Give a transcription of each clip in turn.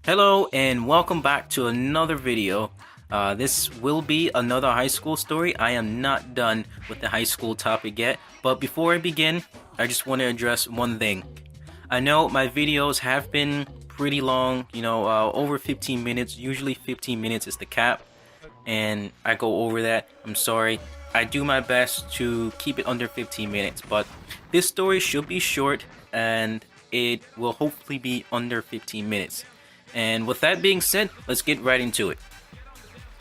Hello and welcome back to another video. This will be another high school story. I am not done with the high school topic yet, but before I begin, I just want to address one thing. I know my videos have been pretty long, over 15 minutes. Usually 15 minutes is the cap, and I go over that. I'm sorry. I do my best to keep it under 15 minutes, but this story should be short and it will hopefully be under 15 minutes. And with that being said, let's get right into it.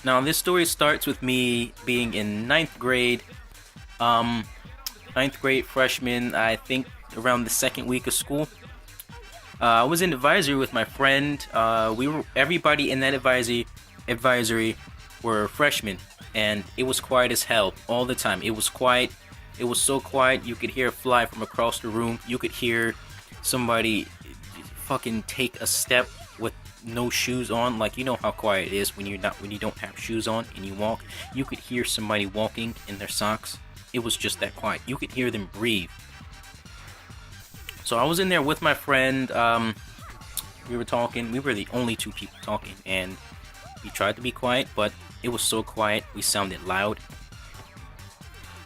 Now, this story starts with me being in ninth grade. Ninth grade freshman, I think around the second week of school. I was in advisory with my friend. Everybody in that advisory were freshmen, and it was quiet as hell all the time. It was quiet. It was so quiet you could hear a fly from across the room. You could hear somebody fucking take a step with no shoes on. Like, you know how quiet it is when you don't have shoes on and you walk. You could hear somebody walking in their socks. It was just that quiet. You could hear them breathe. So I was in there with my friend. We were talking. We were the only two people talking, and we tried to be quiet, but it was so quiet we sounded loud.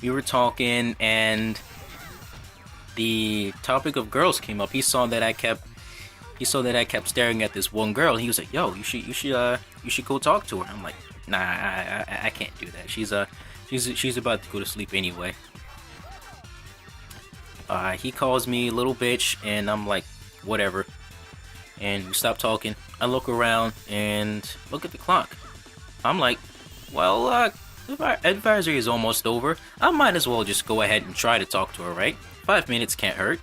We were talking, and the topic of girls came up. He saw that I kept staring at this one girl. He was like, "Yo, you should go talk to her." I'm like, "Nah, I can't do that. She's about to go to sleep anyway." He calls me little bitch, and I'm like, whatever. And we stop talking. I look around and look at the clock. I'm like, well, advisory is almost over. I might as well just go ahead and try to talk to her, right? 5 minutes can't hurt.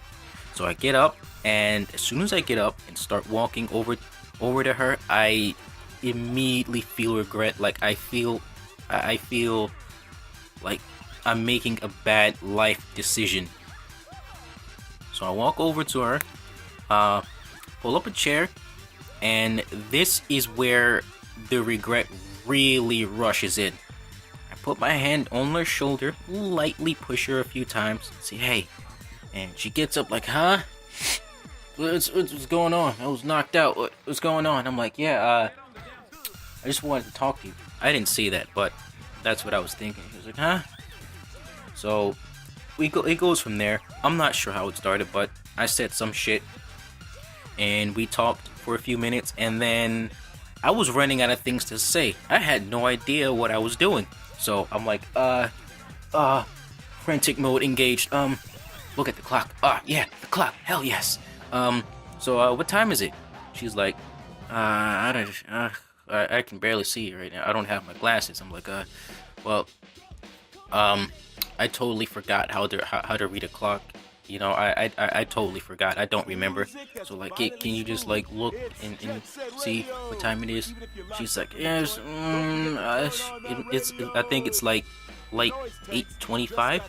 So I get up, and as soon as I get up and start walking over to her, I immediately feel regret. Like I feel like I'm making a bad life decision. So I walk over to her, pull up a chair, and this is where the regret really rushes in. I put my hand on her shoulder, lightly push her a few times, say, "Hey," and she gets up like, "Huh? What's going on? I was knocked out. What's going on?" I'm like, "Yeah, I just wanted to talk to you." I didn't say that, but that's what I was thinking. He was like, "Huh?" So it goes from there. I'm not sure how it started, but I said some shit, and we talked for a few minutes, and then I was running out of things to say. I had no idea what I was doing. So I'm like, frantic mode engaged. Look at the clock. Yeah, the clock. Hell yes. So what time is it? She's like, I can barely see it right now. I don't have my glasses. I'm like, well, I totally forgot how to read a clock. I totally forgot. I don't remember. So like, can you just like look and see what time it is? She's like, yes. I think it's like 8:25.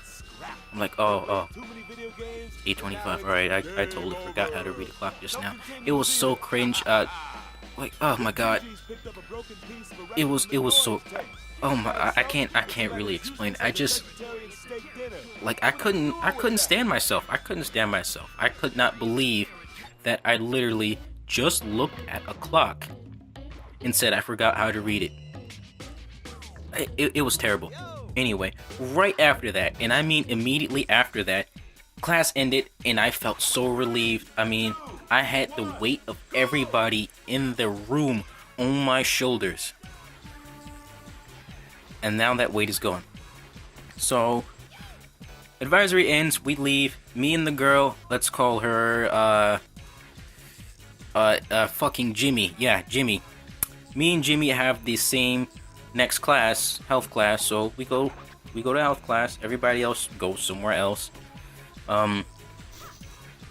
I'm like, oh, 8:25. All right, I totally forgot how to read a clock just now. It was so cringe. Like, oh my god. It was so. Oh my, I can't really explain. I just, like, I couldn't stand myself. I could not believe that I literally just looked at a clock and said I forgot how to read it. It was terrible. Anyway, right after that, and I mean immediately after that, class ended, and I felt so relieved. I mean, I had the weight of everybody in the room on my shoulders. And now that weight is gone. So, advisory ends, we leave. Me and the girl, let's call her, fucking Jimmy. Yeah, Jimmy. Me and Jimmy have the same next class, health class, so we go to health class. Everybody else goes somewhere else.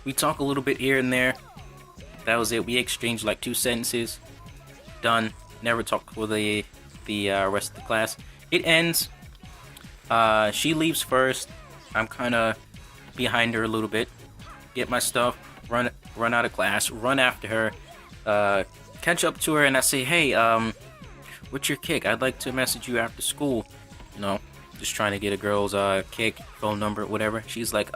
We talk a little bit here and there. That was it. We exchanged like 2 sentences. Done. Never talked for the rest of the class. It ends. She leaves first. I'm kind of behind her a little bit. Get my stuff. Run out of class. Run after her. Catch up to her, and I say, "Hey, what's your kick? I'd like to message you after school. Just trying to get a girl's kick, phone number, whatever." She's like,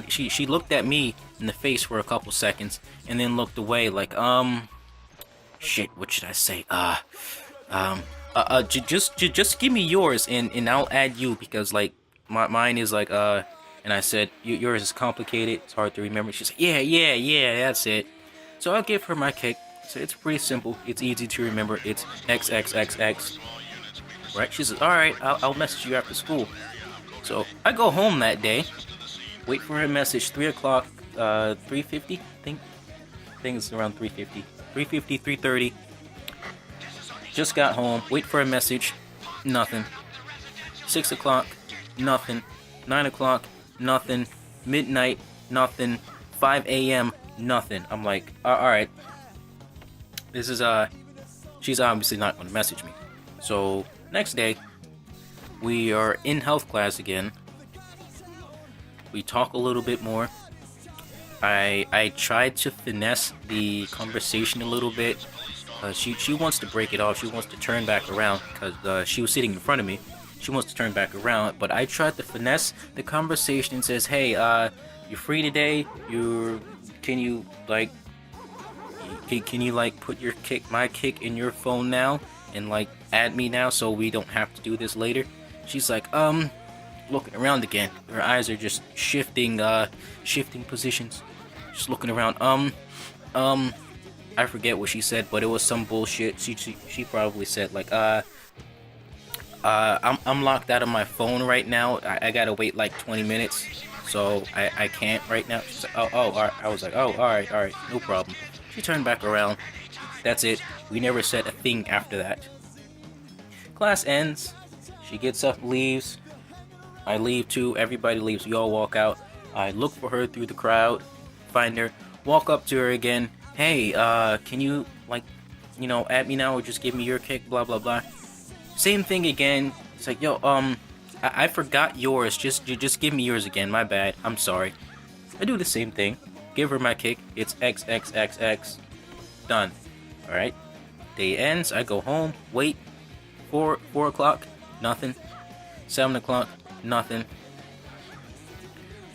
She looked at me in the face for a couple seconds, and then looked away like, shit, what should I say? Just give me yours, and I'll add you, because like mine is like and I said yours is complicated, it's hard to remember. She's like, yeah, that's it. So I'll give her my kick. So it's pretty simple, it's easy to remember. It's XXXX. Right? She says, all right, I'll message you after school. So I go home that day, wait for her message. 3 o'clock, 3:50. I think it's around 3:50. 3:50, 3:30. Just got home, wait for a message, nothing. 6 o'clock, nothing. 9 o'clock, nothing. Midnight, nothing. 5 a.m., nothing. I'm like, alright. This is, she's obviously not going to message me. So, next day, we are in health class again. We talk a little bit more. I tried to finesse the conversation a little bit. She wants to break it off. She wants to turn back around because she was sitting in front of me. She wants to turn back around, but I tried to finesse the conversation and says, "Hey, you're free today? Can you put my kick in your phone now and like add me now so we don't have to do this later?" She's like, looking around again. Her eyes are just shifting positions. Just looking around. I forget what she said, but it was some bullshit. She probably said like, I'm locked out of my phone right now. I gotta wait like 20 minutes, so I can't right now. She's like, oh, all right. I was like, oh, all right, no problem. She turned back around. That's it. We never said a thing after that. Class ends. She gets up, leaves. I leave too. Everybody leaves. We all walk out. I look for her through the crowd, find her, walk up to her again. Hey, can you, add me now or just give me your kick, blah, blah, blah. Same thing again. It's like, yo, I forgot yours. Just give me yours again. My bad. I'm sorry. I do the same thing. Give her my kick. It's XXXX. Done. Alright. Day ends. I go home. Wait. 4 o'clock. Nothing. 7 o'clock. Nothing.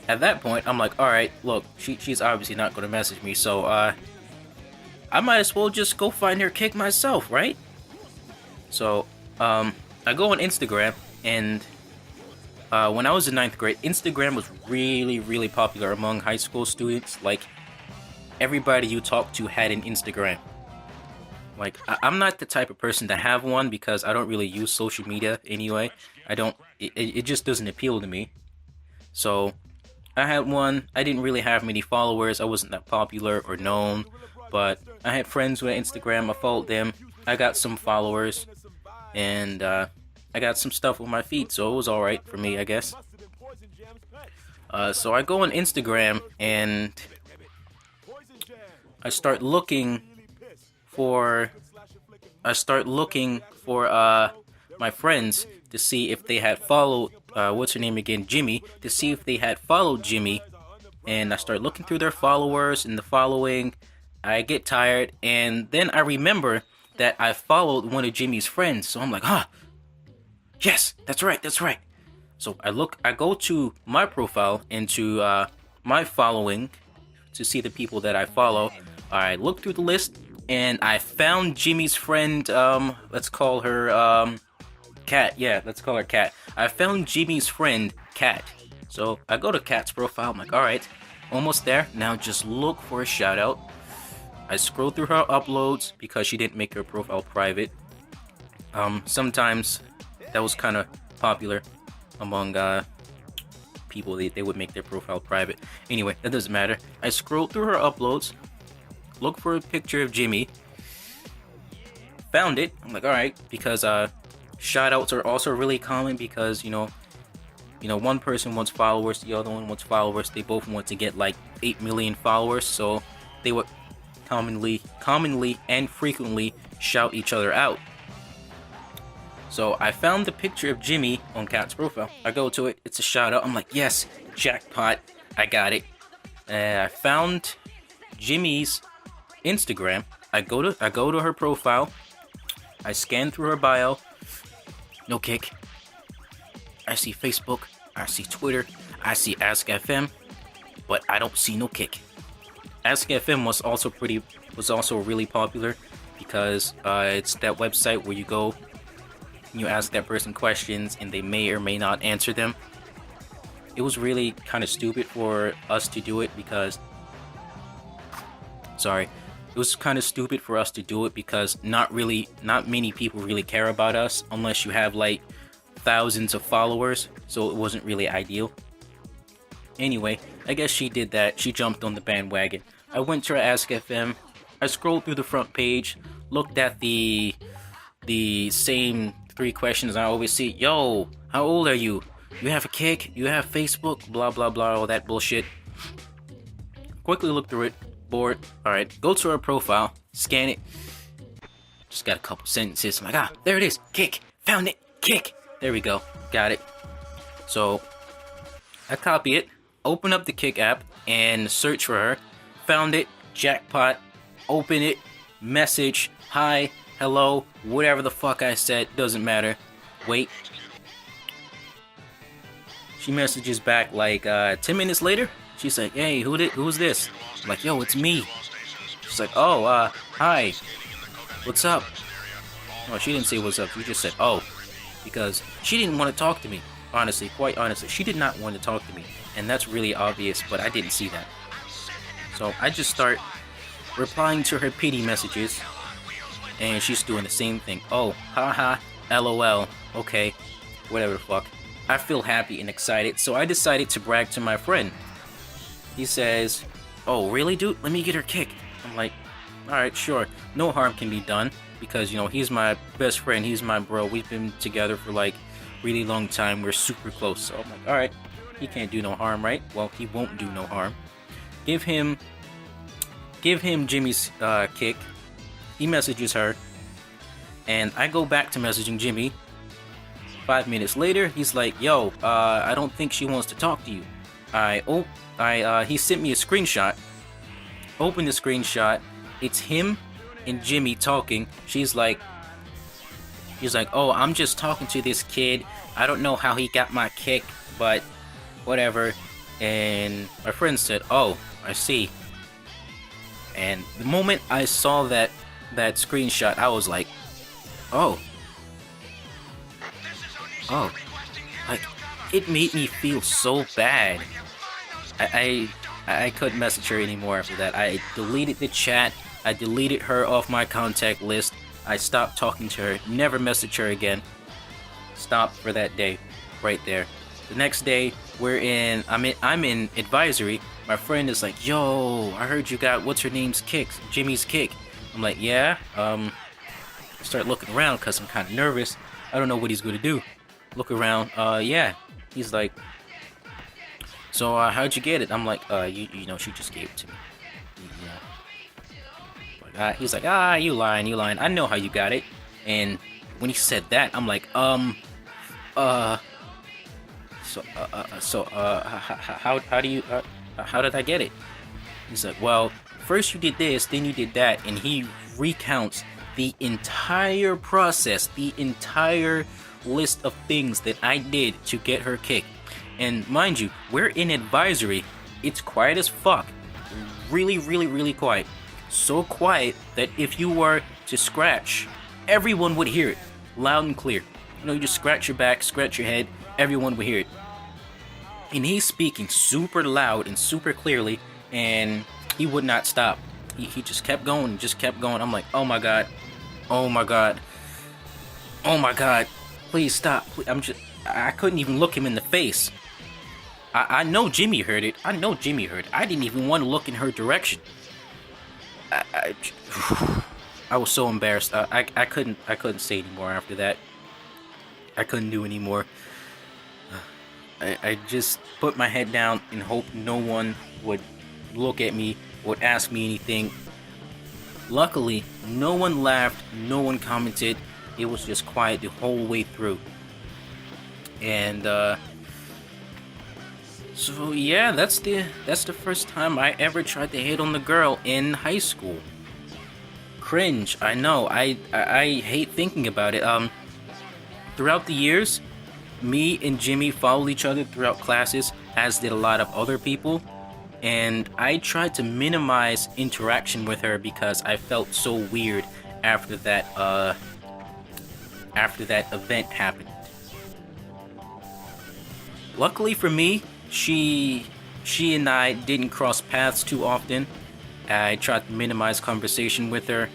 At that point, I'm like, alright, look, she's obviously not going to message me, so, I might as well just go find her kick myself, right? So, I go on Instagram, and, when I was in 9th grade, Instagram was really, really popular among high school students. Like, everybody you talk to had an Instagram. Like, I'm not the type of person to have one because I don't really use social media anyway. It just doesn't appeal to me. So, I had one. I didn't really have many followers. I wasn't that popular or known. But I had friends with Instagram. I followed them. I got some followers. And I got some stuff on my feed. So it was alright for me, I guess. So I go on Instagram and I start looking for my friends to see if they had followed what's her name again, Jimmy, to see if they had followed Jimmy. And I start looking through their followers and the following. I get tired, and then I remember that I followed one of Jimmy's friends. So I'm like, yes, that's right. So I go to my profile and to my following to see the people that I follow. I look through the list, and I found Jimmy's friend, let's call her, Kat. Yeah, let's call her Kat. I found Jimmy's friend, Kat. So I go to Kat's profile. I'm like, alright, almost there. Now just look for a shout out. I scroll through her uploads because she didn't make her profile private. Sometimes that was kind of popular among people. They would make their profile private. Anyway, that doesn't matter. I scroll through her uploads, look for a picture of Jimmy. Found it. I'm like, alright, because shout outs are also really common because, one person wants followers, the other one wants followers. They both want to get like 8 million followers, so they would commonly and frequently shout each other out. So I found the picture of Jimmy on Kat's profile. I go to it, it's a shout out. I'm like, yes, jackpot, I got it. I found Jimmy's Instagram. I go to her profile. I scan through her bio. No kick. I see Facebook. I see Twitter. I see Ask FM. But I don't see no kick. Ask FM was also really popular because it's that website where you go, you ask that person questions, and they may or may not answer them. It was really kind of stupid for us to do it because, it was kind of stupid for us to do it because not many people really care about us unless you have like thousands of followers, so it wasn't really ideal. Anyway, I guess she did that. She jumped on the bandwagon. I went to her Ask FM. I scrolled through the front page, looked at the same 3 questions I always see. Yo, how old are you? You have a Kick? You have Facebook? Blah blah blah, all that bullshit. Quickly look through it. Bored. Alright, go to her profile, scan it. Just got a couple sentences. I'm like, there it is. Kick. Found it. Kick. There we go. Got it. So, I copy it, open up the Kick app, and search for her. Found it. Jackpot. Open it. Message. Hi. Hello. Whatever the fuck I said. Doesn't matter. Wait. She messages back like 10 minutes later. She's like, hey, who's this? I'm like, yo, it's me. She's like, oh, hi. What's up? No, she didn't say what's up. She just said, oh. Because she didn't want to talk to me. Honestly, quite honestly. She did not want to talk to me. And that's really obvious, but I didn't see that. So I just start replying to her pity messages. And she's doing the same thing. Oh, haha, lol. Okay, whatever the fuck. I feel happy and excited, so I decided to brag to my friend. He says, oh, really, dude? Let me get her Kick. I'm like, alright, sure. No harm can be done, because, you know, he's my best friend. He's my bro. We've been together for, like, really long time. We're super close. So I'm like, alright, he can't do no harm, right? Well, he won't do no harm. Give him Jimmy's Kick. He messages her, and I go back to messaging Jimmy. 5 minutes later, he's like, yo, I don't think she wants to talk to you. He sent me a screenshot. Open the screenshot. It's him and Jimmy talking. He's like, oh, I'm just talking to this kid. I don't know how he got my Kick, but whatever. And my friend said, oh, I see. And the moment I saw that screenshot, I was like, oh, like, it made me feel so bad. I couldn't message her anymore after that. I deleted the chat. I deleted her off my contact list. I stopped talking to her. Never messaged her again. Stopped for that day, right there. The next day, I'm in advisory. My friend is like, yo, I heard you got what's her name's Kick, Jimmy's Kick. I'm like, yeah. Start looking around because I'm kind of nervous. I don't know what he's gonna do. Look around. Yeah. He's like, so how'd you get it? I'm like, you know, she just gave it to me. Yeah. He's like, you lying. I know how you got it. And when he said that, I'm like, how did I get it? He's like, well, first you did this, then you did that, and he recounts the entire process, the entire list of things that I did to get her Kick. And mind you, we're in advisory. It's quiet as fuck. Really, really, really quiet. So quiet that if you were to scratch, everyone would hear it. Loud and clear. You know, you just scratch your back, scratch your head, everyone would hear it. And he's speaking super loud and super clearly, and he would not stop. He just kept going, I'm like, oh my god. Please stop. I couldn't even look him in the face. I know Jimmy heard it. I didn't even want to look in her direction. I was so embarrassed. I couldn't say anymore after that. I couldn't do anymore. I just put my head down and hoped no one would look at me, would ask me anything. Luckily, no one laughed, no one commented. It was just quiet the whole way through. And so yeah, that's the first time I ever tried to hit on the girl in high school. Cringe, I know. I hate thinking about it. Throughout the years, me and Jimmy followed each other throughout classes, as did a lot of other people. and I tried to minimize interaction with her because I felt so weird after that event happened. Luckily for me, she and I didn't cross paths too often. I tried to minimize conversation with her,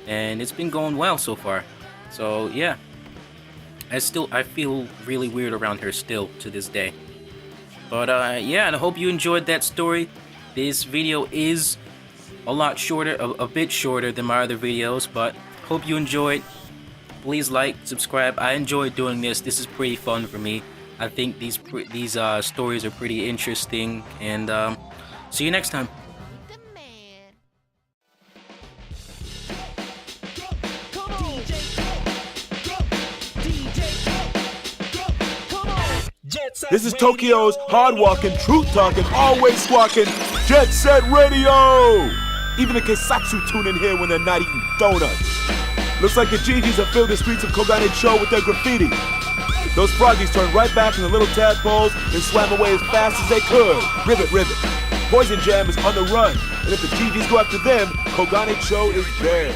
and it's been going well so far. So yeah, I feel really weird around her still to this day. But yeah, and I hope you enjoyed that story. This video is a lot shorter, a bit shorter than my other videos, but hope you enjoyed. Please like, subscribe. I enjoy doing this. This is pretty fun for me. I think these stories are pretty interesting, and see you next time. This is Tokyo's hard-walking, truth-talking, always squawking Jet Set Radio! Even the Keisatsu tune in here when they're not eating donuts. Looks like the Gigis have filled the streets of Kogane-cho with their graffiti. Those froggies turned right back into little tadpoles and swam away as fast as they could. Ribbit, ribbit. Poison Jam is on the run, and if the Gigis go after them, Kogane-cho is dead.